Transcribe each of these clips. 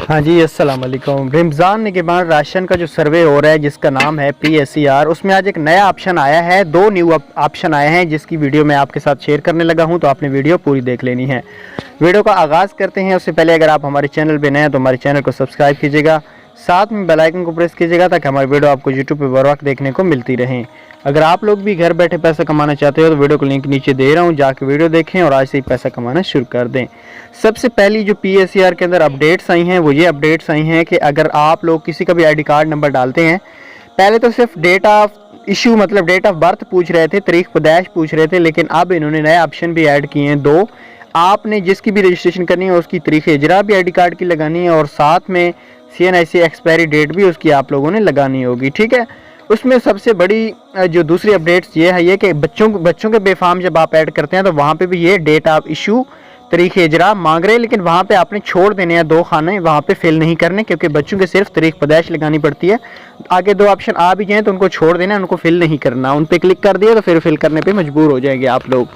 हाँ जी, अस्सलाम वालेकुम। रमज़ान के बाद राशन का जो सर्वे हो रहा है जिसका नाम है PSER, उसमें आज एक नया ऑप्शन आया है। दो न्यू ऑप्शन आए हैं जिसकी वीडियो मैं आपके साथ शेयर करने लगा हूं, तो आपने वीडियो पूरी देख लेनी है। वीडियो का आगाज़ करते हैं। उससे पहले अगर आप हमारे चैनल पर नए हैं तो हमारे चैनल को सब्सक्राइब कीजिएगा, साथ में बेल आइकन को प्रेस कीजिएगा ताकि हमारी वीडियो आपको यूट्यूब पर बर वक्त देखने को मिलती रहें। अगर आप लोग भी घर बैठे पैसा कमाना चाहते हो तो वीडियो को लिंक नीचे दे रहा हूँ, जाके वीडियो देखें और आज से ही पैसा कमाना शुरू कर दें। सबसे पहली जो PSER के अंदर अपडेट्स आई हैं वो ये अपडेट्स आई हैं कि अगर आप लोग किसी का भी ID कार्ड नंबर डालते हैं, पहले तो सिर्फ डेट ऑफ इशू मतलब डेट ऑफ बर्थ पूछ रहे थे, तारीख पैदाइश पूछ रहे थे, लेकिन अब इन्होंने नए ऑप्शन भी ऐड किए हैं दो। आपने जिसकी भी रजिस्ट्रेशन करनी है उसकी तारीख इजरा भी ID कार्ड की लगानी है और साथ में CNIC एक्सपायरी डेट भी उसकी आप लोगों ने लगानी होगी, ठीक है। उसमें सबसे बड़ी जो दूसरी अपडेट्स ये है ये कि बच्चों के बेफाम जब आप ऐड करते हैं तो वहाँ पे भी ये डेट ऑफ इशू तारीख इजरा मांग रहे हैं, लेकिन वहाँ पे आपने छोड़ देने हैं दो खाने, वहाँ पे फिल नहीं करने, क्योंकि बच्चों के सिर्फ तारीख पैदाइश लगानी पड़ती है। आगे दो ऑप्शन आ भी जाएँ तो उनको छोड़ देना, उनको फिल नहीं करना। उन पर क्लिक कर दिया तो फिर फिल करने पर मजबूर हो जाएंगे आप लोग।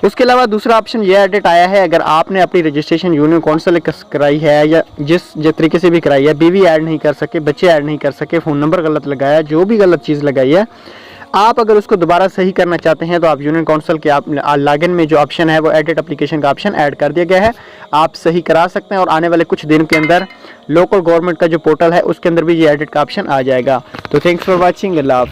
उसके अलावा दूसरा ऑप्शन ये एडिट आया है, अगर आपने अपनी रजिस्ट्रेशन यूनियन कौंसिल कराई है या जिस तरीके से भी कराई है, बीवी ऐड नहीं कर सके, बच्चे ऐड नहीं कर सके, फ़ोन नंबर गलत लगाया, जो भी गलत चीज़ लगाई है, आप अगर उसको दोबारा सही करना चाहते हैं तो आप यूनियन काउंसिल के आप लॉगिन में जो ऑप्शन है वो एडिट एप्लीकेशन का ऑप्शन ऐड कर दिया गया है, आप सही करा सकते हैं और आने वाले कुछ दिन के अंदर लोकल गवर्नमेंट का जो पोर्टल है उसके अंदर भी ये एडिट का ऑप्शन आ जाएगा। तो थैंक्स फॉर वॉचिंग। अल्लाह हाफ़िज़।